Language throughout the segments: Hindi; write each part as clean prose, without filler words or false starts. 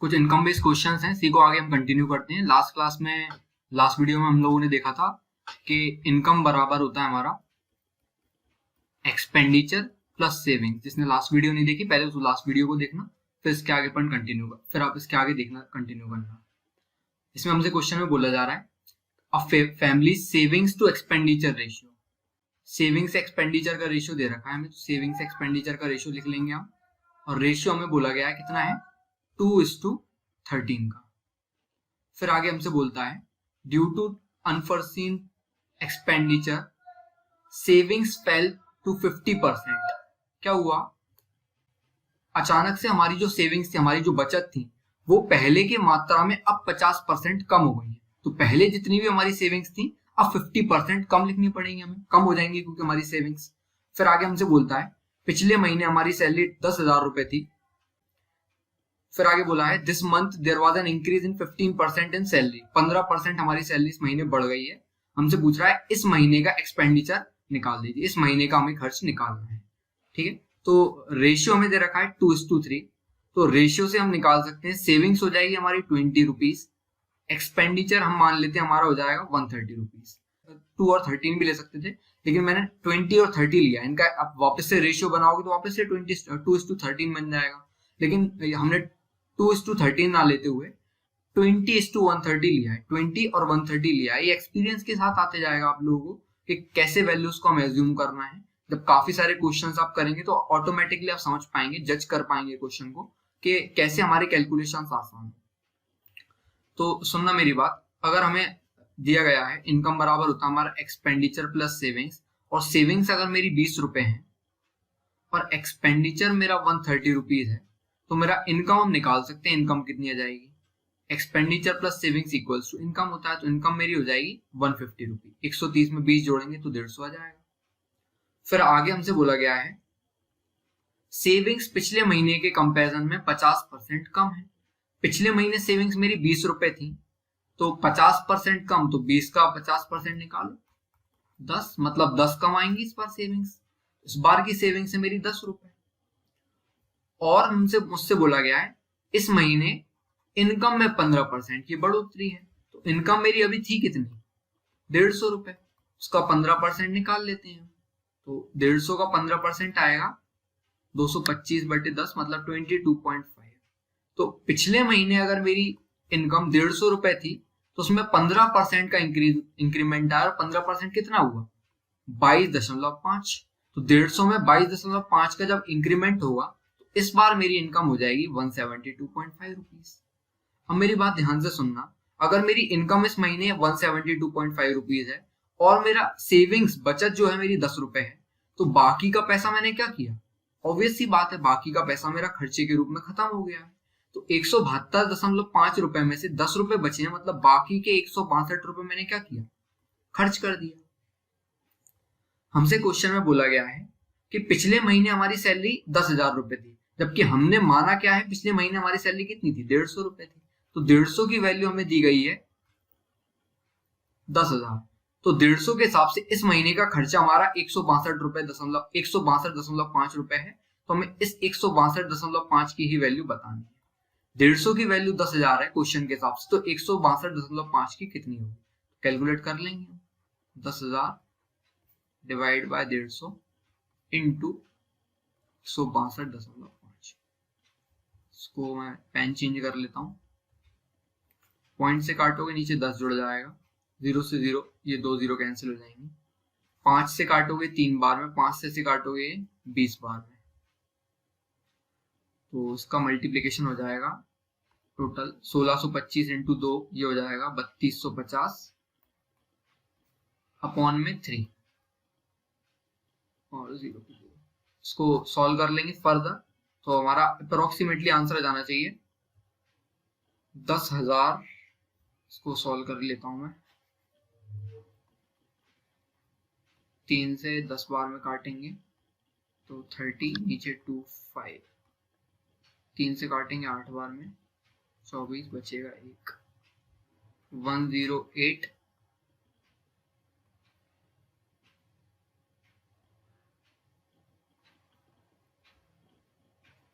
कुछ इनकम बेस्ड क्वेश्चंस हैं, इसी को आगे हम कंटिन्यू करते हैं। लास्ट वीडियो में हम लोगों ने देखा था कि इनकम बराबर होता है हमारा एक्सपेंडिचर प्लस सेविंग। जिसने लास्ट वीडियो नहीं देखी, पहले उस लास्ट वीडियो को देखना, फिर इसके आगे पॉइंट कंटिन्यू कर, फिर आप इसके आगे देखना, कंटिन्यू करना। इसमें हमसे क्वेश्चन में बोला जा रहा है family savings to expenditure ratio. Savings expenditure का रेशियो दे रखा है हमें, तो सेविंग्स एक्सपेंडिचर का रेशियो लिख लेंगे हम। और रेशियो हमें बोला गया है कितना है, 2:13 का। फिर आगे हमसे बोलता है due to unforeseen expenditure savings fell to 50%। क्या हुआ, अचानक से हमारी जो सेविंग्स थी, हमारी जो बचत थी, वो पहले की मात्रा में अब 50% कम हो गई है। तो पहले जितनी भी हमारी सेविंग्स थी, अब 50% कम लिखनी पड़ेगी हमें, कम हो जाएंगी क्योंकि हमारी सेविंग्स। फिर आगे हमसे बोलता है पिछले महीने हमारी सैलरी 10,000 रुपए थी। फिर आगे बोला है this month there was an increase in 15% in salary. 15% हमारी सैलरी इस महीने बढ़ गई है। हमसे पूछ रहा है इस महीने का एक्सपेंडिचर निकाल दीजिए, इस महीने का हमें खर्च निकालना है। ठीक है, तो रेशियो हमें दे रखा है 2:3। तो रेशियो से हम निकाल सकते हैं, सेविंग्स हो जाएगी हमारी 20 रुपीज, एक्सपेंडिचर हम मान लेते हैं हमारा हो जाएगा 130 रुपीज। 2 और 13 भी ले सकते थे, लेकिन मैंने 20 और 30 लिया। इनका आप वापस से रेशियो बनाओगे तो वापस से 2:13 बन जाएगा। लेकिन हमने 2:13 ना लेते हुए 20:130 लिया है, 20 और 130 लिया है। ये एक्सपीरियंस के साथ आते जाएगा आप लोगों को कि कैसे वैल्यूज को हम एज्यूम करना है। जब काफी सारे क्वेश्चंस आप करेंगे तो ऑटोमेटिकली आप समझ पाएंगे, जज कर पाएंगे क्वेश्चन को कि कैसे हमारे कैलकुलेशंस आसान है। तो सुनना मेरी बात, अगर हमें दिया गया है इनकम बराबर होता है हमारा एक्सपेंडिचर प्लस सेविंग्स, और सेविंग्स अगर मेरी 20 रुपए है और एक्सपेंडिचर मेरा 130 रुपीज है, तो मेरा इनकम हम निकाल सकते हैं। इनकम कितनी आ जाएगी, expenditure plus savings equals to income होता है, तो इनकम मेरी हो जाएगी 150 रुपीज। 130 में 20 जोड़ेंगे तो 150 आ जाएगा। फिर आगे हमसे बोला गया है सेविंग्स पिछले महीने के कंपैरिजन में 50% कम है। पिछले महीने सेविंग्स मेरी 20 रुपए थी, तो 50% कम, तो 20 का 50% निकालो, 10, मतलब 10 कम आएंगी इस बार सेविंग्स। इस बार की सेविंग्स है मेरी 10 रुपए। और मुझसे बोला गया है इस महीने इनकम में 15% की बढ़ोतरी है। तो इनकम मेरी अभी थी कितनी, 150 रुपए, उसका 15% निकाल लेते हैं। तो 150 का 15% आएगा 225/10, मतलब 22.5। तो पिछले महीने अगर मेरी इनकम 150 रुपए थी, तो उसमें 15% का इंक्रीमेंट आया। और 15% कितना हुआ, 22.5। तो 150 में 22.5 का जब इंक्रीमेंट होगा, तो इस बार मेरी इनकम हो जाएगी 172.5 रुपीज। अब मेरी बात ध्यान से सुनना, अगर मेरी इनकम इस महीने 172.5 रुपीज है और मेरा सेविंग्स बचत जो है मेरी 10 रुपए है, तो बाकी का पैसा मैंने क्या किया, ऑब्वियस सी बात है, बाकी का पैसा मेरा खर्चे के रूप में खत्म हो गया है। तो 172.5 रुपए में से 10 रुपए बचे हैं, मतलब बाकी के 162 रुपए मैंने क्या किया, खर्च कर दिया। हमसे क्वेश्चन में बोला गया है कि पिछले महीने हमारी सैलरी 10,000 रुपए थी, जबकि हमने माना क्या है, पिछले महीने हमारी सैलरी कितनी थी, 150 रुपए थी। तो 150 की वैल्यू हमें दी गई है 10,000। तो 150 के हिसाब से इस महीने का खर्चा हमारा 162.5 रुपए है। तो हमें इस 162.5 की ही वैल्यू बतानी है। 150 की वैल्यू 10,000 है क्वेश्चन के हिसाब से, तो 162.5 की कितनी होगी, कैलकुलेट कर लेंगे। 10,000 डिवाइड बाय 150 इंटू 162.5। इसको मैं पेन चेंज कर लेता हूँ। पॉइंट से काटोगे नीचे 10 जुड़ जाएगा, 0 से 0, ये 2 0 कैंसिल हो जाएंगे। 5 से काटोगे 3 बार में, 5 से काटोगे 20 बार में, तो इसका मल्टीप्लीकेशन हो जाएगा टोटल 1625 इंटू 2, ये हो जाएगा 3250 अपॉन में 3 और 0 की 0। इसको सॉल्व कर लेंगे फर्दर, तो हमारा अप्रोक्सीमेटली आंसर जाना चाहिए 10,000। इसको सॉल्व कर लेता हूं मैं, 3 से 10 बार में काटेंगे तो 30, नीचे 2 5, 3 से काटेंगे 8 बार में 24, बचेगा 1, 108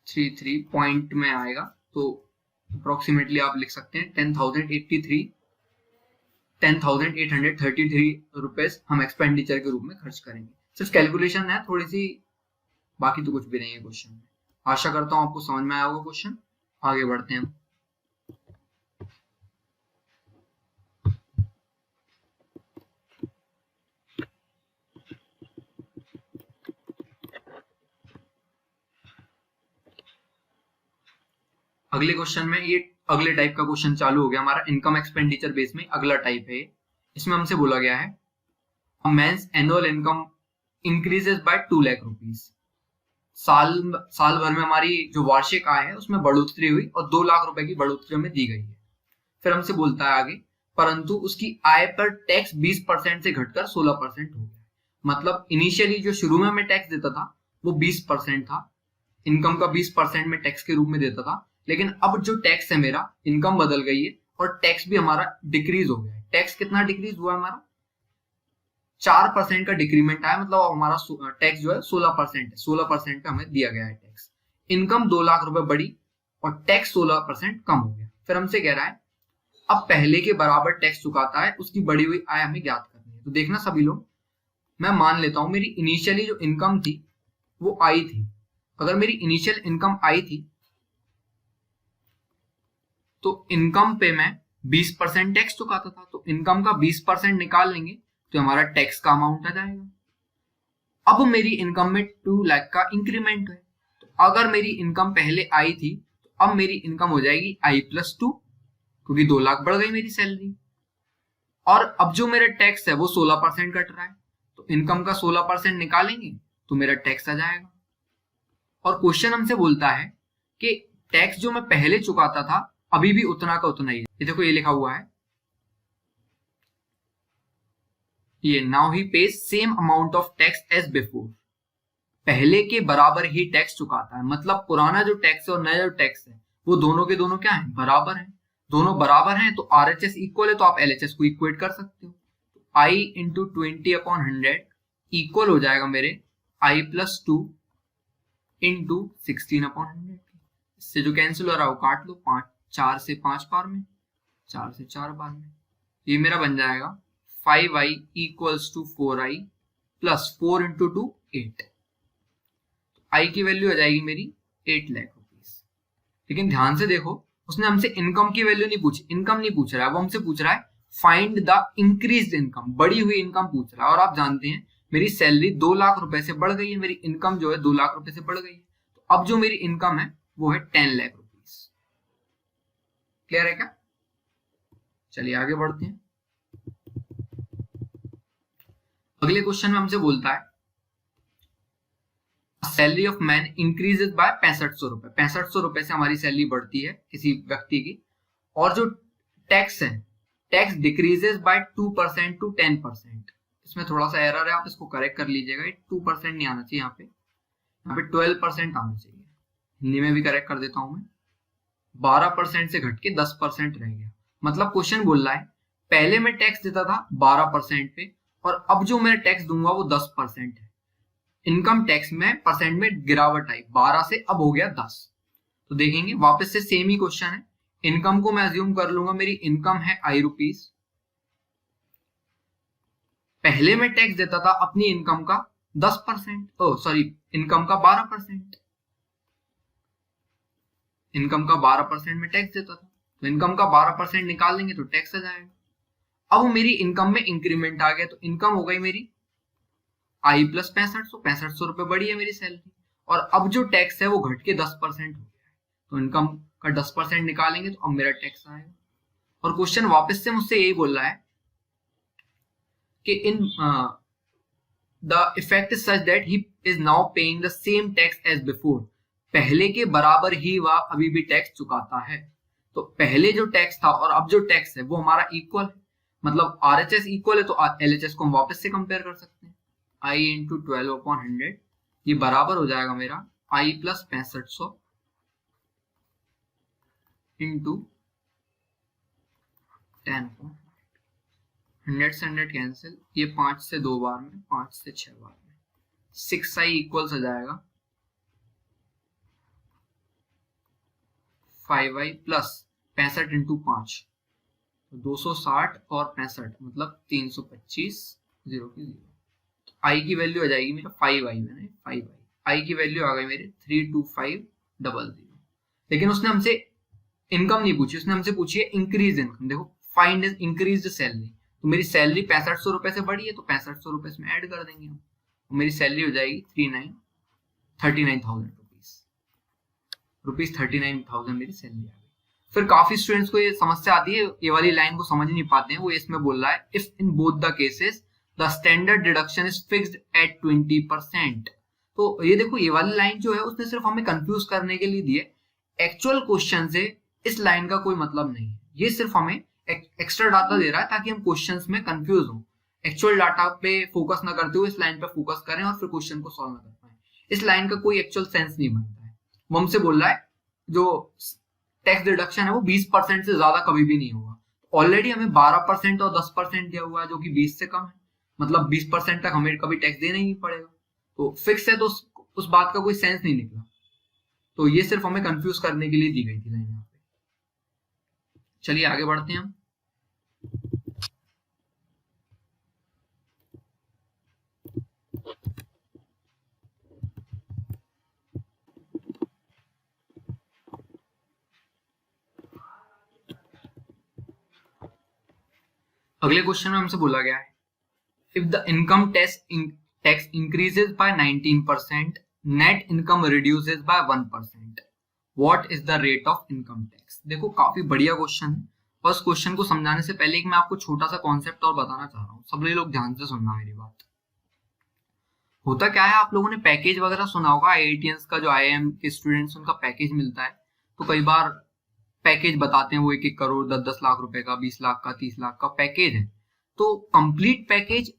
33 पॉइंट में आएगा। तो अप्रोक्सीमेटली आप लिख सकते हैं 10,833 रुपीज हम एक्सपेंडिचर के रूप में खर्च करेंगे। सिर्फ कैलकुलेशन है थोड़ी सी, बाकी तो कुछ भी नहीं है क्वेश्चन में। आशा करता हूं आपको समझ में आया होगा क्वेश्चन। आगे बढ़ते हैं हम। अगले क्वेश्चन में ये अगले टाइप का क्वेश्चन चालू हो गया हमारा इनकम एक्सपेंडिचर बेस में। अगला टाइप है, इसमें हमसे बोला गया है man's annual income increases by 2 lakh rupees. साल भर में हमारी जो वार्षिक आय है उसमें बढ़ोतरी हुई और 2 लाख रुपए की बढ़ोतरी हमें दी गई है। फिर हमसे बोलता है आगे, परंतु उसकी आय पर टैक्स 20% से घटकर 16% हो गया। मतलब इनिशियली जो शुरू में हमें टैक्स देता था वो 20% था, इनकम का 20% में टैक्स के रूप में देता था, लेकिन अब जो टैक्स है मेरा, इनकम बदल गई है और टैक्स भी हमारा डिक्रीज हो गया है। टैक्स कितना डिक्रीज हुआ हमारा? 4% का डिक्रीमेंट आया, मतलब हमारा टैक्स जो है 16% है। 16% पे हमें दिया गया है टैक्स। इनकम 2 लाख रुपए बढ़ी और टैक्स 16% कम हो गया। फिर हमसे कह रहा है अब पहले के बराबर टैक्स चुकाता है, उसकी बढ़ी हुई आय हमें ज्ञात करनी है। तो देखना सभी लोग, मैं मान लेता हूं मेरी इनिशियली जो इनकम थी वो आई थी। अगर मेरी इनिशियल इनकम आई थी तो इनकम पे मैं 20% टैक्स चुकाता था, तो इनकम का 20% निकाल लेंगे तो हमारा टैक्स का अमाउंट आ जाएगा। अब मेरी इनकम में 2 लाख का इंक्रीमेंट है, तो अगर मेरी इनकम पहले आई थी तो अब मेरी इनकम हो जाएगी I+2, क्योंकि 2 लाख बढ़ गई मेरी सैलरी। और अब जो मेरा टैक्स है वो 16% कट रहा है, तो इनकम का 16% निकालेंगे तो मेरा टैक्स आ जाएगा। और क्वेश्चन हमसे बोलता है कि टैक्स जो मैं पहले चुकाता था अभी भी उतना का उतना ही है। ये देखो, ये लिखा हुआ है, ये now he pays same amount of tax as before. पहले के बराबर ही टैक्स चुकाता है, मतलब पुराना जो टैक्स है और नया जो टैक्स है वो दोनों के दोनों क्या है? बराबर है। दोनों बराबर हैं तो RHS इक्वल है, तो आप LHS को इक्वेट कर सकते हो। I इंटू 20/100 इक्वल हो जाएगा मेरे I+2 इंटू 16/100। इससे जो कैंसिल हो रहा है वो काट लो, 4 से 5 बार में, 4 से 4 बार में, ये मेरा बन जाएगा 5I = 4I प्लस 4 इंटू 2 8। आई की वैल्यू आ जाएगी मेरी 8 लाख रुपीज। लेकिन ध्यान से देखो, उसने हमसे इनकम की वैल्यू नहीं पूछी, इनकम नहीं पूछ रहा है, वो हमसे पूछ रहा है फाइंड द इंक्रीज्ड इनकम, बढ़ी हुई इनकम पूछ रहा है। और आप जानते हैं मेरी सैलरी 2 लाख रुपए से बढ़ गई है, मेरी इनकम जो है 2 लाख रुपए से बढ़ गई है, तो अब जो मेरी इनकम है वो है 10 लाख रुपीज। क्लियर है क्या? चलिए आगे बढ़ते हैं। अगले क्वेश्चन में हमसे बोलता है salary of man increases by 6500 रुपए। 6500 रुपए से हमारी सैलरी बढ़ती है किसी व्यक्ति की, और जो टैक्स है, टैक्स डिक्रीजेस बाय 2% टू 10%। इसमें थोड़ा सा एरर है, आप इसको करेक्ट कर लीजिएगा। 2% नहीं आना चाहिए यहाँ पे 12% आना चाहिए। हिंदी में भी करेक्ट कर देता हूं मैं, 12% से घट के 10% रह गया। मतलब क्वेश्चन बोल रहा है पहले मैं टैक्स देता था 12% पे और अब जो मैं टैक्स दूंगा वो 10% है। इनकम टैक्स में परसेंट में गिरावट आई, 12 से अब हो गया 10। तो देखेंगे वापस से सेम ही क्वेश्चन है। इनकम को मैं अज्यूम कर लूंगा, मेरी इनकम है I रुपीज। पहले मैं टैक्स देता था अपनी इनकम का 10%, सॉरी इनकम का 12%। इनकम का 12% में टैक्स देता था, तो इनकम का 12% निकाल देंगे तो टैक्स आ जाएगा। अब मेरी इनकम में इंक्रीमेंट आ गया, तो इनकम हो गई मेरी I + 6500, 6500 रुपए बढ़ी है मेरी सैलरी, और अब जो टैक्स है वो घट के 10% हो गया है, तो इनकम का 10% निकालेंगे तो अब मेरा टैक्स आएगा। और क्वेश्चन वापस से मुझसे यही बोल रहा है कि in the effect is such that he is now paying the same tax as before. पहले के बराबर ही वह अभी भी टैक्स चुकाता है। तो पहले जो टैक्स था और अब जो टैक्स है वो हमारा इक्वल है, मतलब RHS इक्वल है, तो LHS को हम वापस से कंपेयर कर सकते हैं। I इंटू 12/100 ये बराबर हो जाएगा मेरा I + 6500 इंटू 10। 100 से 100 कैंसिल, ये 5 से 2 बार में, 5 से 6 बार में, 6I इक्वल्स हो जाएगा 5I प्लस 65 इंटू 5, तो 260 और 65 मतलब 325, 0 की 0। आई की वैल्यू आ जाएगी मेरा 5i, मैंने 5i, आई की वैल्यू आ गई मेरे 32500। लेकिन उसने हमसे इनकम नहीं पूछी, उसने हमसे पूछी है इंक्रीज इनकम। देखो फाइंड इंक्रीज सैलरी, तो मेरी सैलरी 6500 रुपए से बढ़ी है, तो 6500 रुपए इसमें ऐड कर देंगे हम, तो मेरी सैलरी हो जाएगी 39,000 रुपीज 39,000 मेरी सैलरी आ गई। फिर काफी स्टूडेंट्स को ये समस्या आती है, ये वाली लाइन को समझ नहीं पाते हैं। वो इसमें बोल रहा है if in both the cases the standard deduction is fixed at 20%। तो ये देखो, ये वाली लाइन जो है उसने सिर्फ हमें कंफ्यूज करने के लिए दी है। एक्चुअल क्वेश्चन से इस लाइन का कोई मतलब नहीं है, ये सिर्फ हमें एक्स्ट्रा डाटा दे रहा है ताकि हम क्वेश्चंस में कंफ्यूज हो। एक्चुअल डाटा पे फोकस ना करते हुए इस लाइन पे फोकस करें और फिर क्वेश्चन को सॉल्व ना कर पाए। इस लाइन का कोई एक्चुअल सेंस नहीं बनता है। वो हमसे बोल रहा है जो टैक्स डिडक्शन है वो 20% से ज्यादा कभी भी नहीं होगा। ऑलरेडी हमें 12% और 10% दिया हुआ है जो कि 20 से कम है, मतलब 20% तक हमें कभी टैक्स देना ही नहीं पड़ेगा। तो फिक्स है, तो उस बात का कोई सेंस नहीं निकला। तो ये सिर्फ हमें कंफ्यूज करने के लिए दी गई थी लाइन यहाँ पे। चलिए आगे बढ़ते हैं हम। अगले क्वेश्चन में हमसे बोला गया है if the income tax increases by 19%, net income reduces by 1%, what is the rate of income tax. देखो काफी बढ़िया क्वेश्चन है। बस क्वेश्चन को समझाने से पहले एक मैं आपको छोटा सा कॉन्सेप्ट और बताना चाह रहा हूँ, सब लोग ध्यान से सुनना मेरी बात। होता क्या है, आप लोगों ने पैकेज वगैरह सुना होगा, आईआईटीएंस का जो आईआईएम के स्टूडेंट्स उनका पैकेज मिलता है, तो कई बार पैकेज बताते हैं वो 1-1 करोड़ 10-10 लाख रुपए का, 20 लाख का, 30 लाख का पैकेज है। तो कंप्लीट पैकेज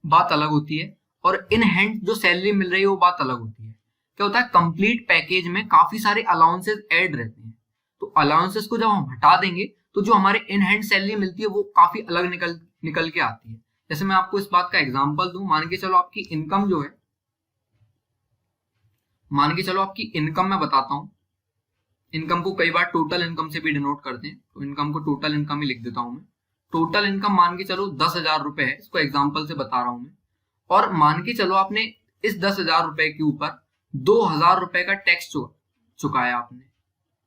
बात अलग होती है और इन हैंड जो सैलरी मिल रही है वो बात अलग होती है। क्या होता है, कंप्लीट पैकेज में काफी सारे अलाउंसेस ऐड रहते हैं, तो अलाउंसेस को जब हम हटा देंगे तो जो हमारे इन हैंड सैलरी मिलती है वो काफी अलग निकल के आती है। जैसे मैं आपको इस बात का एग्जांपल दूं, मान के चलो आपकी इनकम जो है, मान के चलो आपकी इनकम मैं बताता हूं। इनकम को कई बार टोटल इनकम से भी डिनोट करते हैं, तो इनकम को टोटल इनकम ही लिख देता हूं मैं। टोटल इनकम मान के चलो 10,000 रुपए है, इसको एग्जांपल से बता रहा हूं मैं। और मान के चलो आपने इस 10,000 रुपए के ऊपर 2,000 रुपए का टैक्स चुकाया, आपने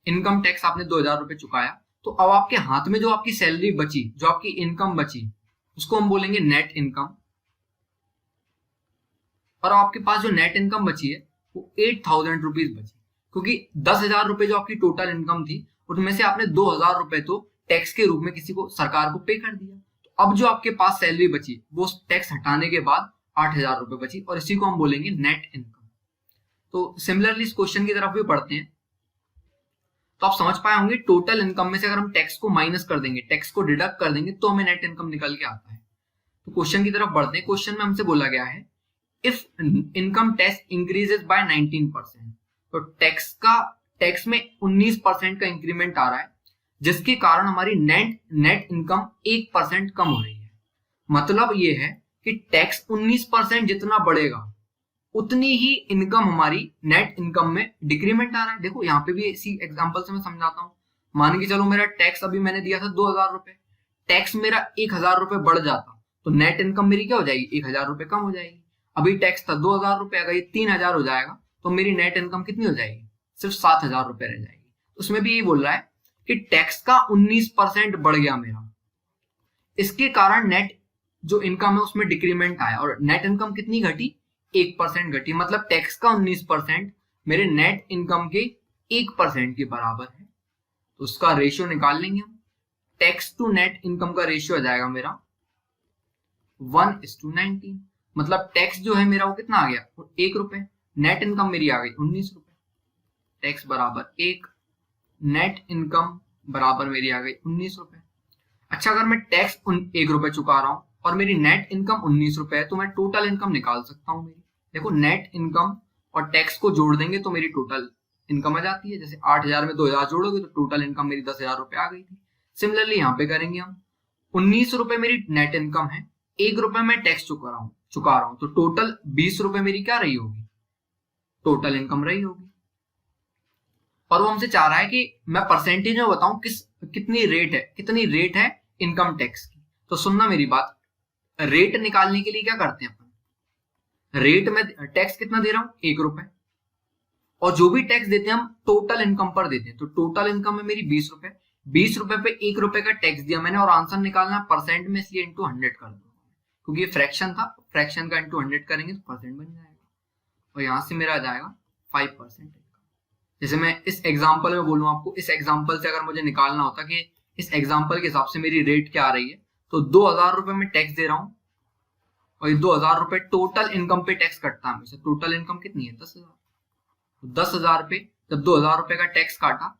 इनकम टैक्स आपने 2,000 रुपए चुकाया। तो अब आपके हाथ में जो आपकी सैलरी बची, जो आपकी इनकम बची, उसको हम बोलेंगे नेट इनकम। और आपके पास जो नेट इनकम बची है वो 8,000 रुपीज बची, क्योंकि 10,000 रुपए जो आपकी टोटल इनकम थी उसमें से आपने 2,000 रुपए तो टैक्स के रूप में किसी को, सरकार को पे कर दिया। तो अब जो आपके पास सैलरी बची वो टैक्स हटाने के बाद 8,000 रुपए बची, और इसी को हम बोलेंगे नेट इनकम। तो सिमिलरली इस क्वेश्चन की तरफ भी पढ़ते हैं, तो आप समझ पाए होंगे टोटल इनकम में से अगर हम टैक्स को माइनस कर देंगे, टैक्स को डिडक्ट कर देंगे, तो हमें नेट इनकम निकल के आता है। तो क्वेश्चन की तरफ बढ़ते हैं। क्वेश्चन में हमसे बोला गया है if income tax increases by 19%, तो टैक्स में 19% का इंक्रीमेंट आ रहा है, जिसके कारण हमारी नेट इनकम 1% कम हो रही है। मतलब ये है कि टैक्स 19% जितना बढ़ेगा उतनी ही इनकम हमारी नेट इनकम में डिक्रीमेंट आ रहा है। देखो यहाँ पे भी इसी एग्जांपल से मैं समझाता हूँ। मान के चलो मेरा टैक्स अभी मैंने दिया था 2,000 रुपए, टैक्स मेरा 1,000 रुपए बढ़ जाता तो नेट इनकम मेरी क्या हो जाएगी, 1,000 रुपए कम हो जाएगी। अभी टैक्स था 2,000 रुपए, अगर ये 3,000 हो जाएगा तो मेरी नेट इनकम कितनी हो जाएगी, सिर्फ 7,000 रुपए रह जाएगी। उसमें भी यही बोल रहा है कि टैक्स का 19% बढ़ गया मेरा, इसके कारण नेट जो इनकम है उसमें डिक्रीमेंट आया, और नेट इनकम कितनी घटी, 1% घटी। मतलब टैक्स का 19% मेरे नेट इनकम के 1% के बराबर है। तो उसका रेशियो निकाल लेंगे हम। टैक्स टू नेट इनकम का रेशियो आ जाएगा मेरा 1:19। मतलब टैक्स जो है मेरा वो कितना आ गया, 1 रुपए, नेट इनकम मेरी आ गई 19 रुपए। टैक्स बराबर 1, नेट इनकम बराबर मेरी आ गई 19 रुपए। अच्छा, अगर मैं टैक्स 1 रुपए चुका रहा हूं और मेरी नेट इनकम 19 रुपए है, तो मैं टोटल इनकम निकाल सकता हूं मेरी। देखो नेट इनकम और टैक्स को जोड़ देंगे तो मेरी टोटल इनकम आ जाती है। जैसे 8,000 में 2,000 जोड़ोगे तो टोटल इनकम मेरी 10,000 रुपए आ गई थी। सिमिलरली यहाँ पे करेंगे हम, 19 रुपए मेरी नेट इनकम है, 1 रुपए मैं टैक्स चुका रहा हूं, तो टोटल 20 रुपए मेरी क्या रही होगी, टोटल इनकम रही होगी। और वो हमसे चाह रहा है कि मैं परसेंटेज में बताऊं कितनी रेट है इनकम टैक्स की। तो सुनना मेरी बात, रेट निकालने के लिए क्या करते हैं अपन, रेट में टैक्स कितना दे रहा हूं, 1 रुपए, और जो भी टैक्स देते हैं हम टोटल इनकम पर देते हैं। तो टोटल इनकम है मेरी 20 रुपए, 20 रुपए पे 1 रुपए का टैक्स दिया मैंने, और आंसर निकालना परसेंट में, इसलिए इंटू 100 कर दूंगा, क्योंकि ये फ्रैक्शन था, फ्रैक्शन का इंटू 100 करेंगे तो परसेंट बन जाएगा, और यहां से मेरा आ जाएगा 5%। जैसे मैं इस एग्जाम्पल में बोलूं आपको, इस एग्जाम्पल से अगर मुझे निकालना होता कि इस एग्जाम्पल के हिसाब से मेरी रेट क्या आ रही है, तो 2000 रुपए में टैक्स दे रहा हूं, और ये 2000 रुपए टोटल इनकम पे टैक्स कटता है हमेशा। टोटल इनकम कितनी है, 10,000। तो 10,000 पे जब 2000 रुपए का टैक्स काटा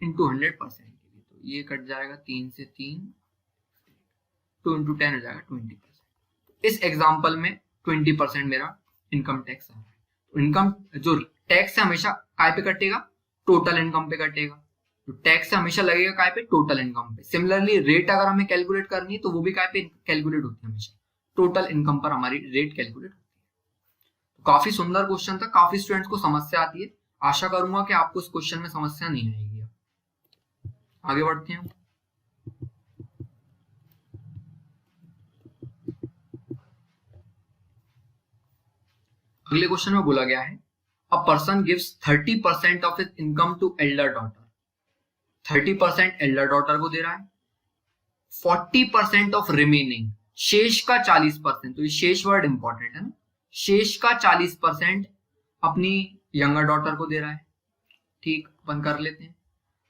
इंटू 100% के लिए, तो ये कट जाएगा 3 से 3, 2 इंटू 10 हो जाएगा 20%। इस एग्जाम्पल में 20% मेरा इनकम टैक्स आ रहा है। तो इनकम जो टैक्स है हमेशा काय पे कटेगा, टोटल इनकम पे कटेगा। तो टैक्स हमेशा लगेगा काय पे, टोटल इनकम पे। सिमिलरली रेट अगर हमें कैलकुलेट करनी है तो वो भी काय पे कैलकुलेट होती है, हमेशा टोटल इनकम पर हमारी रेट कैलकुलेट होती है। तो काफी सुंदर क्वेश्चन था, काफी स्टूडेंट्स को समस्या आती है। आशा करूंगा कि आपको इस क्वेश्चन में समस्या नहीं आएगी। आगे बढ़ते हैं। अगले क्वेश्चन में बोला गया है, a person gives 30% of his income to elder daughter. 30% elder daughter को दे रहा है, 40% ऑफ रिमेनिंग, शेष का 40%, तो ये शेष वर्ड इंपॉर्टेंट है ना, शेष का 40% अपनी यंगर डॉटर को दे रहा है। ठीक, अपन कर लेते हैं।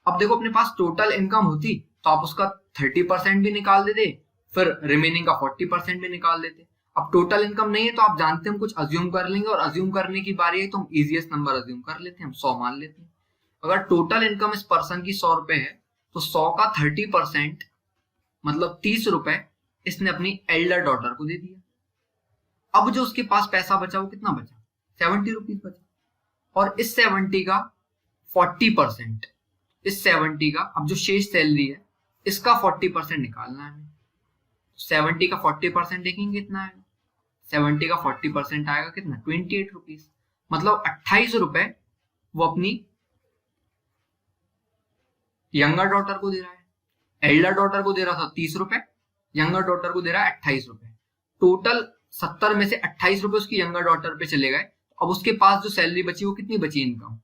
अब देखो अपने पास टोटल इनकम होती तो आप उसका 30% भी निकाल देते, फिर रिमेनिंग का 40% भी निकाल देते। अब टोटल इनकम नहीं है तो आप जानते हैं हम कुछ अज्यूम कर लेंगे, और अज्यूम करने की बारी है तो हम इजीएस्ट नंबर अज्यूम कर लेते हैं, हम 100 मान लेते हैं। अगर टोटल इनकम इस पर्सन की 100 रुपए है तो 100 का 30% मतलब 30 रुपए इसने अपनी एल्डर डॉटर को दे दिया। अब जो उसके पास पैसा बचा वो कितना बचा, 70 रुपीज बचा, और इस 70 का 40%, इस 70 का अब जो शेष सैलरी है इसका 40% निकालना है हमें। 70 का 40% देखेंगे कितना आएगा, 70 का 40% आएगा कितना, 28 रुपीज, मतलब 28 रुपए वो अपनी यंगर डॉटर को दे रहा है। एल्डर डॉटर को दे रहा था 30 रुपए, यंगर डॉटर को दे रहा है 28 रुपए। टोटल 70 में से 28 रुपए उसकी यंगर डॉटर पे चले गए। अब उसके पास जो सैलरी बची वो कितनी बची, इनकम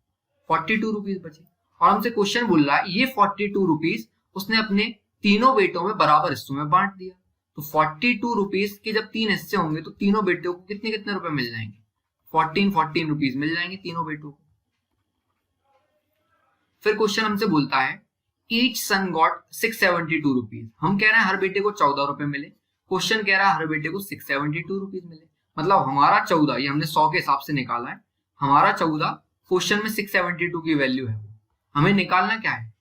42 रुपीज बची। और हमसे क्वेश्चन बोल रहा है ये 42 रुपीज उसने अपने तीनों बेटों में बराबर हिस्सों में बांट दिया। तो 42 रुपीज के जब 3 हिस्से होंगे तो तीनों बेटों को कितने कितने रुपए मिल जाएंगे, 14 रुपीज मिल जाएंगे तीनों बेटों को। फिर क्वेश्चन हमसे बोलता है ईच सन गॉट 672 रुपीज। हम कह रहे हैं हर बेटे को 14 रुपए मिले, क्वेश्चन कह रहा है हर बेटे को 672 रुपीज मिले। मतलब हमारा 14, ये हमने 100 के हिसाब से निकाला है, हमारा 14 क्वेश्चन में 672 की वैल्यू है। हमें निकालना क्या है,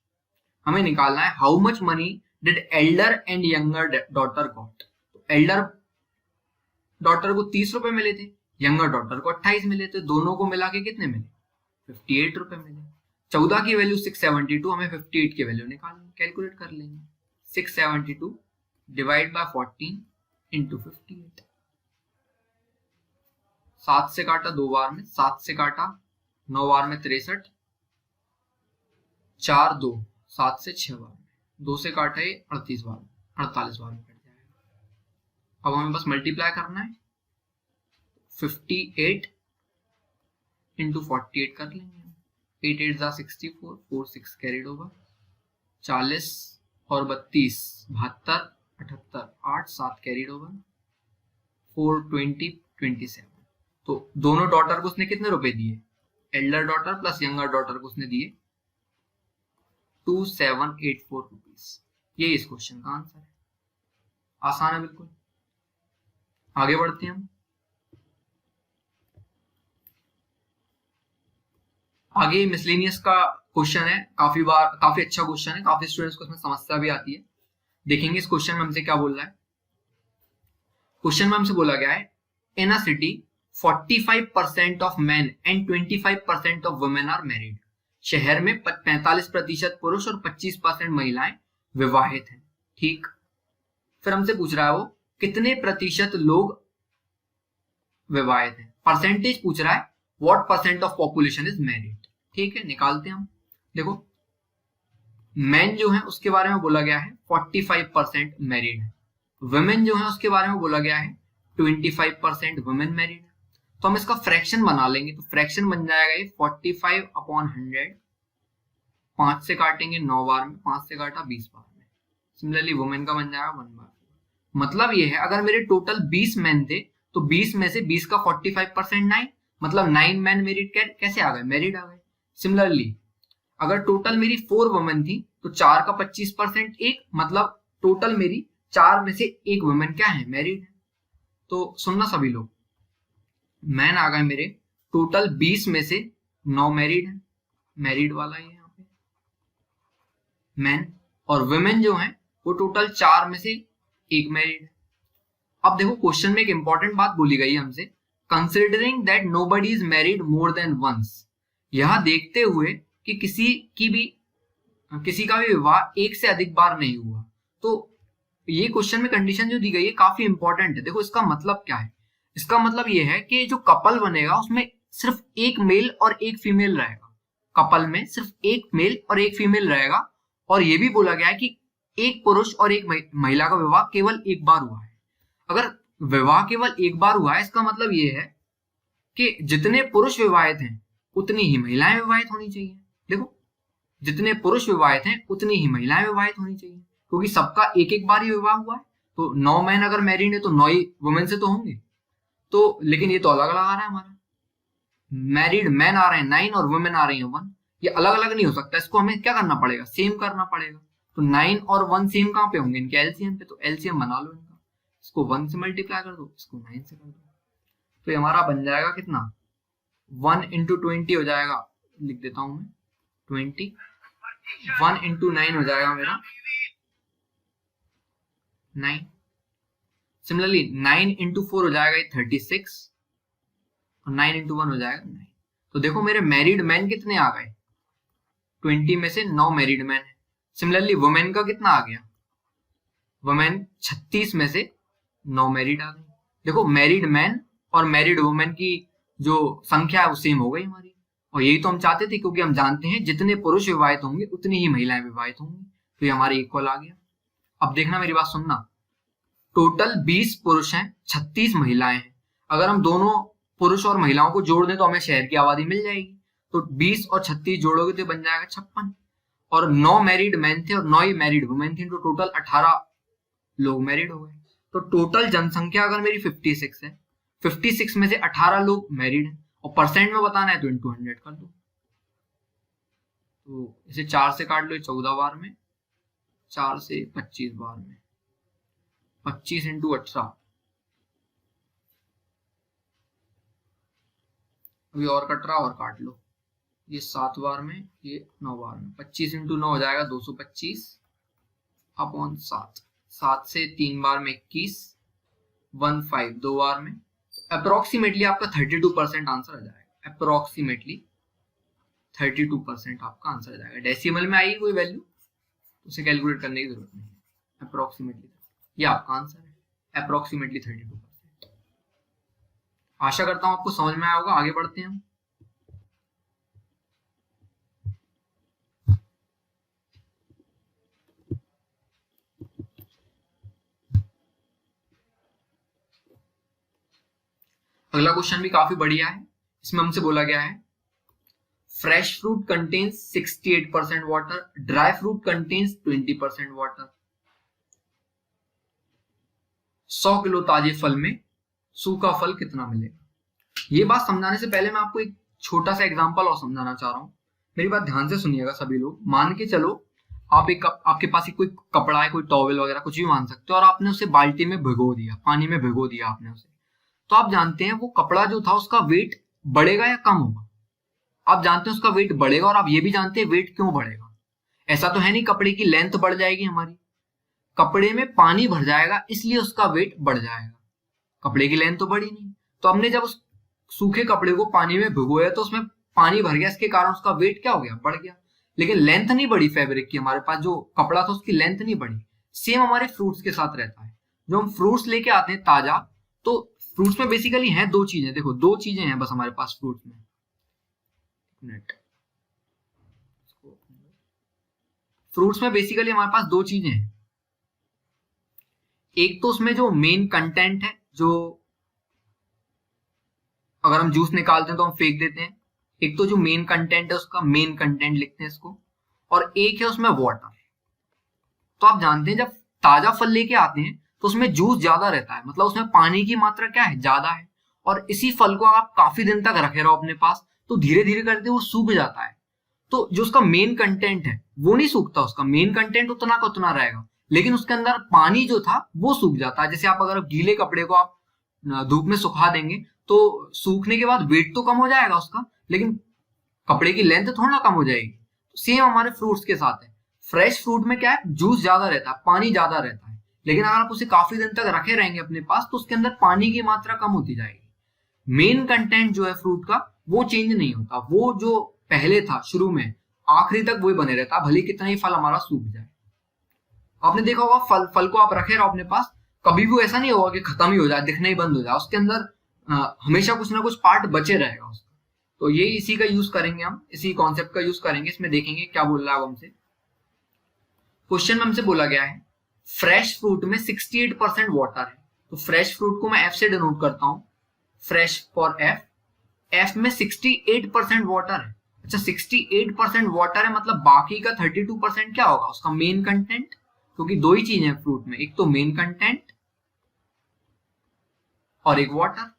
हमें निकालना है how much money did Elder and younger daughter got. Elder daughter को 30 रुपए मिले थे, यंगर डॉटर को 28 मिले थे, दोनों को मिला के कितने मिले, 58 रुपए मिले। 14 की वैल्यू 672, हमें 58 की वैल्यू निकालनी, कैलकुलेट कर लेंगे। 672 डिवाइड बाय 14 इंटू 58। 7 से काटा 2 बार में, 7 से काटा 9 बार में 63, 4 2, 7 से 6 बार में, 2 से काटा ये 38 बार, 48 बार में कट जाएगा। अब हमें बस मल्टीप्लाई करना है, 58 इंटू 48 कर लेंगे। 8 8 64, 4 6 कैरिड ओवर, 40 और 32 72, 78 8 7 कैरिड ओवर, 4 20 27। तो दोनों डॉटर को उसने कितने रुपए दिए, Elder daughter plus younger daughter को उसने दिए 2784 रुपीज। ये इस क्वेश्चन का आंसर है। आसान है बिल्कुल। आगे बढ़ते हैं हम। आगे मिसलेनियस का क्वेश्चन है, काफी अच्छा क्वेश्चन है, काफी स्टूडेंट्स को इसमें समस्या भी आती है। देखेंगे इस क्वेश्चन में हमसे क्या बोल रहा है। क्वेश्चन में हमसे बोला गया है in a city 45% of men and 25% of women are married. शहर में 45% पुरुष और 25% महिलाएं विवाहित हैं। ठीक, फिर हमसे पूछ रहा है वो कितने प्रतिशत लोग विवाहित हैं, परसेंटेज पूछ रहा है, what percent of population is married. ठीक है, निकालते हैं हम। देखो मेन जो है उसके बारे में बोला गया है 45% मैरिड है, वुमेन जो है उसके बारे में बोला गया है 25% वुमेन मैरिड है। तो हम इसका फ्रैक्शन बना लेंगे, तो फ्रैक्शन बन जाएगा ये 45/100, 5 से काटेंगे 9 बार में, 5 से काटा 20 बार में। सिमिलरली वुमेन का बन जाएगा 1 बार। मतलब ये है अगर मेरे टोटल 20 मैन थे तो 20 में से 20 का 45% 9, मतलब 9 मैन मेरिड कैसे आ गए, मैरिड आ गए। सिमिलरली अगर टोटल मेरी 4 वुमेन थी तो 4 का 25% 1, मतलब टोटल मेरी 4 में से 1 वुमेन क्या है, मैरिड है। तो सुनना सभी लोग, मैन आ गए मेरे टोटल 20 में से 9 मैरिड है, मैरिड वाला है यहाँ पे मैन, और वुमेन जो है वो टोटल 4 में से 1 मैरिड है। अब देखो क्वेश्चन में एक इंपॉर्टेंट बात बोली गई हमसे, considering that nobody is married more than once, यह देखते हुए कि किसी का भी विवाह एक से अधिक बार नहीं हुआ। तो ये क्वेश्चन में कंडीशन जो दी गई है काफी इंपॉर्टेंट है। देखो इसका मतलब क्या है, इसका मतलब ये है कि जो कपल बनेगा उसमें सिर्फ एक मेल और एक फीमेल रहेगा, कपल में सिर्फ एक मेल और एक फीमेल रहेगा। और ये भी बोला गया है कि एक पुरुष और एक महिला का विवाह केवल एक बार हुआ है। अगर विवाह केवल एक बार हुआ है इसका मतलब ये है कि जितने पुरुष विवाहित हैं उतनी ही महिलाएं विवाहित होनी चाहिए। देखो जितने पुरुष विवाहित हैं उतनी ही महिलाएं विवाहित होनी चाहिए, क्योंकि सबका एक एक बार ही विवाह हुआ है। तो 9 मैन अगर मैरिड है तो 9 ही वुमेन से तो होंगे। तो लेकिन ये तो अलग अलग आ रहा है, हमारा मैरिड मैन आ रहे हैं 9 और वुमेन आ रही है 1, ये अलग अलग नहीं हो सकता। इसको हमें क्या करना पड़ेगा, सेम करना पड़ेगा। तो 9 और 1 सेम कहाँ पे होंगे, इनके एलसीएम पे। तो एलसीएम बना लो इनका, इसको 1 से मल्टीप्लाई कर दो, इसको 9 से कर दो। तो ये हमारा बन जाएगा कितना, 1 × 20 हो जाएगा, लिख देता हूं मैं 20, 1 × 9 हो जाएगा मेरा 9। सिमिलरली 9 × 4 हो जाएगा 36, और 9 × 1 हो जाएगा 9। तो देखो मेरे मैरिड मैन कितने आ गए, 20 में से 9 मैरिड मैन है। सिमिलरली वुमेन का कितना आ गया, वुमेन 36 में से 9 मैरिड आ गई। देखो मैरिड मैन और मैरिड वुमेन की जो संख्या है वो सेम हो गई हमारी, और यही तो हम चाहते थे, क्योंकि हम जानते हैं जितने पुरुष विवाहित होंगे उतनी ही महिलाएं विवाहित होंगी। तो ये हमारे इक्वल आ गया। अब देखना, मेरी बात सुनना, टोटल 20 पुरुष हैं, 36 महिलाएं हैं। अगर हम दोनों पुरुष और महिलाओं को जोड़ दें तो हमें शहर की आबादी मिल जाएगी। तो 20 और 36 जोड़ोगे तो बन जाएगा 56, और 9 मैरिड मैन थे और 9 ही मैरिड वुमेन थी, तो टोटल 18 लोग मैरिड हो गए। तो टोटल जनसंख्या अगर मेरी 56 है, 56 में से 18 लोग मैरिड हैं, और परसेंट में बताना है तो × 100 कर दो। तो इसे 4 से काट लो 14 बार में, 4 से 25 बार में, 25 × 18, अभी और कट रहा, और काट लो, ये 7 बार में, ये 9 बार में, 25 × 9 हो जाएगा 225 अपॉन 7, 7 से 3 बार में 21, 15 2 बार में। अप्रोक्सीमेटली आपका 32% आंसर आ जाएगा, अप्रोक्सीमेटली 32% आपका आंसर आ जाएगा। डेसिमल में आएगी कोई वैल्यू उसे कैलकुलेट करने की जरूरत नहीं है, अप्रोक्सीमेटली ये आपका आंसर है, अप्रोक्सीमेटली 32%। आशा करता हूं आपको समझ में आया होगा। आगे बढ़ते हैं हम। अगला क्वेश्चन भी काफी बढ़िया है। इसमें हमसे बोला गया है fresh fruit contains 68% water, dry fruit contains 20% water. 100 kilo ताजे फल में सूखा फल कितना मिलेगा। ये बात समझाने से पहले मैं आपको एक छोटा सा एग्जांपल और समझाना चाह रहा हूं। मेरी बात ध्यान से सुनिएगा सभी लोग। मान के चलो आपके पास कोई कपड़ा है, कोई टॉवेल वगैरह कुछ भी मान सकते हो, और आपने उसे बाल्टी में भिगो दिया, पानी में भिगो दिया आपने उसे। तो आप जानते हैं वो कपड़ा जो था उसका वेट बढ़ेगा या कम होगा। आप जानते हैं उसका वेट बढ़ेगा, और आप ये भी जानते हैं वेट क्यों बढ़ेगा। ऐसा तो है नहीं कपड़े की लेंथ बढ़ जाएगी हमारी, कपड़े में पानी भर जाएगा इसलिए उसका वेट बढ़ जाएगा, कपड़े की लेंथ तो बढ़ी नहीं। तो हमने जब उस सूखे कपड़े को पानी में भिगोया तो उसमें पानी भर गया, इसके कारण उसका वेट क्या हो गया, बढ़ गया। लेकिन लेंथ नहीं बढ़ी फैब्रिक की, हमारे पास जो कपड़ा था उसकी लेंथ नहीं बढ़ी। सेम हमारे फ्रूट्स के साथ रहता है। जो हम फ्रूट्स लेके आते हैं ताजा, तो फ्रूट्स में बेसिकली हैं 2 चीजें। देखो 2 चीजें हैं बस हमारे पास फ्रूट्स में। फ्रूट्स में बेसिकली हमारे पास दो चीजें हैं, एक तो उसमें जो मेन कंटेंट है, जो अगर हम जूस निकालते हैं तो हम फेंक देते हैं, एक तो जो मेन कंटेंट है उसका मेन कंटेंट लिखते हैं इसको, और एक है उसमें वाटर। तो आप जानते हैं जब ताजा फल लेके आते हैं तो उसमें जूस ज्यादा रहता है, मतलब उसमें पानी की मात्रा क्या है, ज्यादा है, और इसी फल को आप काफी दिन तक रखे रहो अपने पास तो धीरे धीरे करते वो सूख जाता है। तो जो उसका मेन कंटेंट है वो नहीं सूखता, उसका मेन कंटेंट उतना का उतना रहेगा, लेकिन उसके अंदर पानी जो था वो सूख जाता है। जैसे आप अगर गीले कपड़े को आप धूप में सुखा देंगे तो सूखने के बाद वेट तो कम हो जाएगा उसका, लेकिन कपड़े की लेंथ थोड़ा कम हो जाएगी। सेम हमारे फ्रूट्स के साथ है, फ्रेश फ्रूट में क्या है, जूस ज्यादा रहता है, पानी ज्यादा रहता है, लेकिन अगर आप उसे काफी दिन तक रखे रहेंगे अपने पास तो उसके अंदर पानी की मात्रा कम होती जाएगी। मेन कंटेंट जो है फ्रूट का वो चेंज नहीं होता, वो जो पहले था शुरू में आखिरी तक वही बने रहता, भले कितना ही फल हमारा सूख जाए। आपने देखा होगा फल को आप रखे रहो अपने पास, कभी भी ऐसा नहीं होगा कि खत्म ही हो जाए, दिखना ही बंद हो जाए, उसके अंदर हमेशा कुछ ना कुछ पार्ट बचे रहेगा उसका। तो ये इसी का यूज करेंगे हम, इसी कॉन्सेप्ट का यूज करेंगे, इसमें देखेंगे क्या बोल रहा है हमसे। क्वेश्चन में हमसे बोला गया है फ्रेश फ्रूट में 68% वाटर है, तो फ्रेश फ्रूट को मैं एफ से डिनोट करता हूं, फ्रेश फॉर एफ, एफ में 68% वाटर है। अच्छा 68% वाटर है, मतलब बाकी का 32% क्या होगा, उसका मेन कंटेंट, क्योंकि दो ही चीजें हैं फ्रूट में, एक तो मेन कंटेंट और एक वाटर।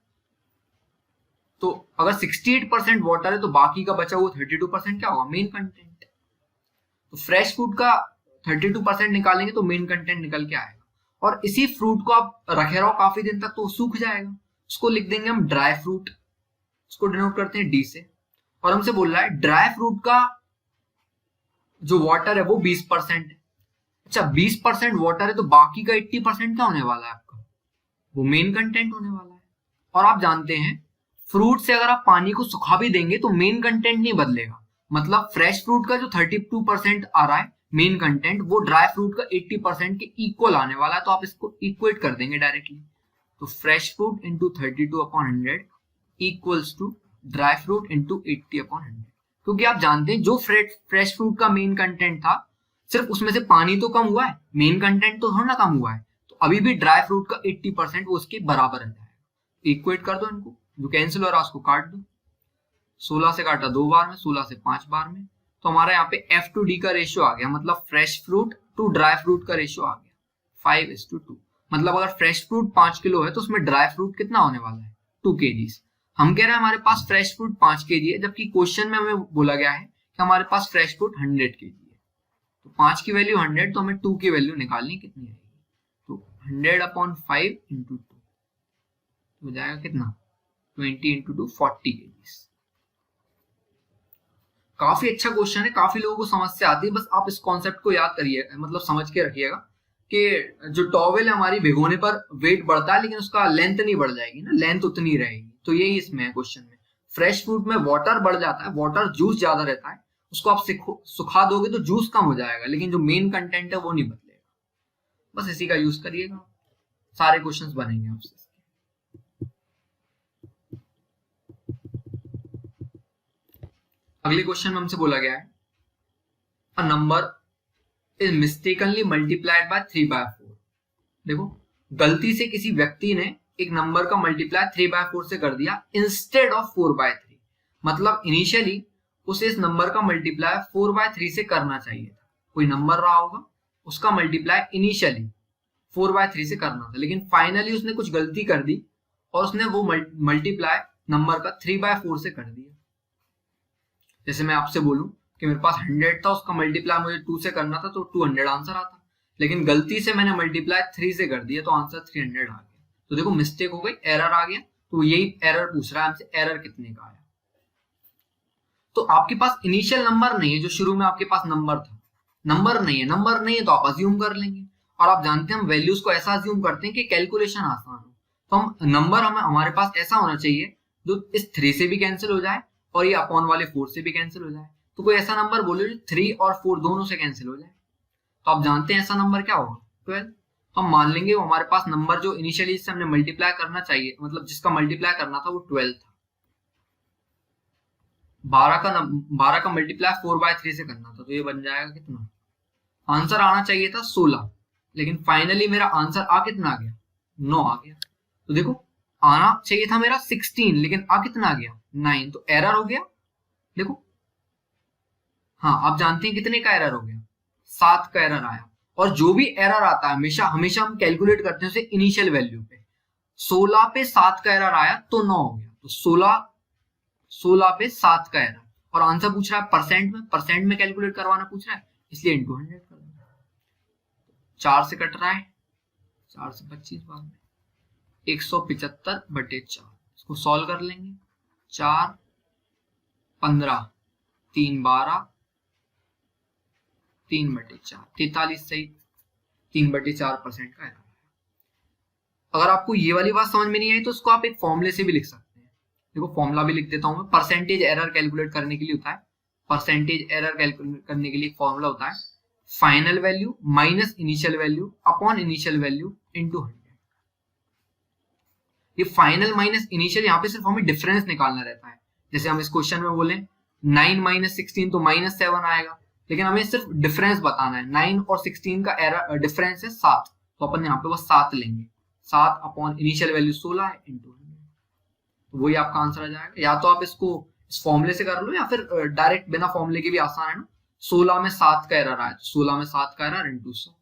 तो अगर 68% वाटर है तो बाकी का बचा हुआ 32% क्या होगा, मेन कंटेंट। तो फ्रेश फ्रूट का 32% निकालेंगे तो मेन कंटेंट निकल के आएगा, और इसी फ्रूट को आप रखे रहो काफी दिन तक तो सूख जाएगा, उसको लिख देंगे हम ड्राई फ्रूट, उसको डिनोट करते हैं डी से। और हमसे बोल रहा है ड्राई फ्रूट का जो वाटर है वो 20% है। अच्छा 20% वाटर है तो बाकी का 80% क्या होने वाला है आपका, वो मेन कंटेंट होने वाला है। और आप जानते हैं फ्रूट से अगर आप पानी को सुखा भी देंगे तो मेन कंटेंट नहीं बदलेगा, मतलब फ्रेश फ्रूट का जो 32% आ रहा है मेन कंटेंट, वो ड्राई फ्रूट का 80% के इक्वल आने वाला है, तो आप इसको इक्वेट कर देंगे डायरेक्टली। तो fresh fruit into 32/100 equals to dry fruit into 80/100, क्योंकि आप जानते हैं जो फ्रेश फ्रूट का मेन कंटेंट था सिर्फ उसमें से पानी तो कम हुआ है, मेन कंटेंट तो थोड़ा कम हुआ है, तो अभी भी ड्राई फ्रूट का 80% वो उसके बराबर रह जाएगा। इक्वेट कर दो इनको, जो कैंसिल हो रहा है उसको काट दो, 16 से काटा 2 बार में, 16 से 5 बार में, तो हमारा यहाँ पे F to D का रेशियो आ गया, मतलब fresh fruit to dry fruit का रेशियो आ गया 5:2। मतलब अगर फ्रेश फ्रूट 5 किलो है तो उसमें ड्राई फ्रूट कितना होने वाला है, 2 kg। हम कह रहे हैं हमारे पास फ्रेश फ्रूट 5 kg है, जबकि क्वेश्चन में हमें बोला गया है कि हमारे पास फ्रेश फ्रूट 100 kg है। तो 5 की वैल्यू 100, तो हमें 2 की वैल्यू निकालनी कितनी आएगी, तो 100/5 इंटू 2 हो जाएगा कितना, 20 इंटू 2 40 kg। काफी अच्छा क्वेश्चन है, काफी लोगों को समस्या आती है, बस आप इस कॉन्सेप्ट को याद करिए, मतलब समझ के रखिएगा कि जो टॉवेल है हमारी भिगोने पर वेट बढ़ता है लेकिन उसका लेंथ नहीं बढ़ जाएगी ना, लेंथ उतनी रहेगी। तो यही इसमें है क्वेश्चन में, फ्रेश फ्रूट में वाटर बढ़ जाता है, वाटर जूस ज्यादा रहता है, उसको आप सुखा दोगे तो जूस कम हो जाएगा, लेकिन जो मेन कंटेंट है वो नहीं बदलेगा। बस इसी का यूज करिएगा, सारे क्वेश्चंस बनेंगे आपसे। अगले क्वेश्चन में हमसे बोला गया है a number is mistakenly multiplied by 3/4। देखो गलती से किसी व्यक्ति ने एक नंबर का मल्टीप्लाई 3/4 से कर दिया इंस्टेड ऑफ 4/3, मतलब इनिशियली उसे इस नंबर का मल्टीप्लाई 4/3 से करना चाहिए था। कोई नंबर रहा होगा उसका मल्टीप्लाई इनिशियली 4/3 से करना था, लेकिन फाइनली उसने कुछ गलती कर दी और उसने वो मल्टीप्लाई नंबर का 3/4 से कर दिया। जैसे मैं आपसे बोलूं कि मेरे पास 100 था, उसका मल्टीप्लाई मुझे 2 से करना था तो 200 आंसर आता, लेकिन गलती से मैंने मल्टीप्लाई 3 से कर दिया तो आंसर 300 आ गया। तो देखो मिस्टेक हो गई, एरर आ गया, तो यही एरर पूछ रहा है हमसे, एरर कितने का आया। तो आपके पास इनिशियल नंबर नहीं है, जो शुरू में आपके पास नंबर था, नंबर नहीं है, नंबर नहीं है तो आप अज्यूम कर लेंगे, और आप जानते हैं हम वैल्यूज को ऐसा अज्यूम करते हैं कि कैलकुलेशन आसान हो। तो हम नंबर हमारे पास ऐसा होना चाहिए जो इस 3 से भी कैंसिल हो जाए और ये अपॉन वाले 4 से भी कैंसिल हो जाए। तो कोई ऐसा नंबर बोलो जो 3 और 4 दोनों से कैंसिल हो जाए, तो आप जानते हैं ऐसा नंबर क्या होगा, 12। तो हम मान लेंगे वो हमारे पास नंबर जो इनिशियली इससे हमने मल्टीप्लाई करना चाहिए, मतलब जिसका मल्टीप्लाई करना था वो 12 था। 12 का मल्टीप्लाई 4/3 से करना था, तो ये बन जाएगा कितना, आंसर आना चाहिए था 16, लेकिन फाइनली मेरा आंसर आ कितना आ गया, 9 आ गया। तो देखो आना चाहिए था मेरा 16, लेकिन आ कितना आ गया 9, तो एरर हो गया। देखो हाँ, आप जानते हैं कितने का एरर हो गया, 7 का एरर आया। और जो भी एरर आता है हमेशा हमेशा हम कैलकुलेट करते हैं उसे इनिशियल वैल्यू पे। 16 पे 7 का एरर आया तो 9 हो गया, तो 16 पे 7 का एरर, और आंसर पूछ रहा है परसेंट में कैलकुलेट करवाना पूछ रहा है, इसलिए इंटू 100 कर देंगे। 4 से कट रहा है, 4 से 25 बाद में 175/4, इसको सॉल्व कर लेंगे। 4 15 3 12 3/4 43 सही, 3/4% का एरर। अगर आपको ये वाली बात समझ में नहीं आई तो उसको आप एक फॉर्मूले से भी लिख सकते हैं। देखो फॉर्मूला भी लिख देता हूं मैं, परसेंटेज एरर कैलकुलेट करने के लिए होता है, परसेंटेज एरर कैलकुलेट करने के लिए फॉर्मूला होता है final value minus initial value upon initial value into 100। ये फाइनल माइनस इनिशियल, यहाँ पे सिर्फ हमें डिफरेंस निकालना रहता है। जैसे हम इस क्वेश्चन में बोले 9 - 16 तो -7 आएगा, लेकिन हमें सिर्फ डिफरेंस बताना है। 9 और 16 का एरर डिफरेंस है 7, तो अपन यहाँ पे वो 7 लेंगे। 7 अपॉन इनिशियल वैल्यू 16 है इंटू 100, तो वही आपका आंसर आ जाएगा। या तो आप इसको इस फॉर्मूले से कर लो, या फिर डायरेक्ट बिना फॉर्मूले के भी आसान है ना। 16 में 7 का एरर आया तो 16 में 7 का एरर इंटू 100।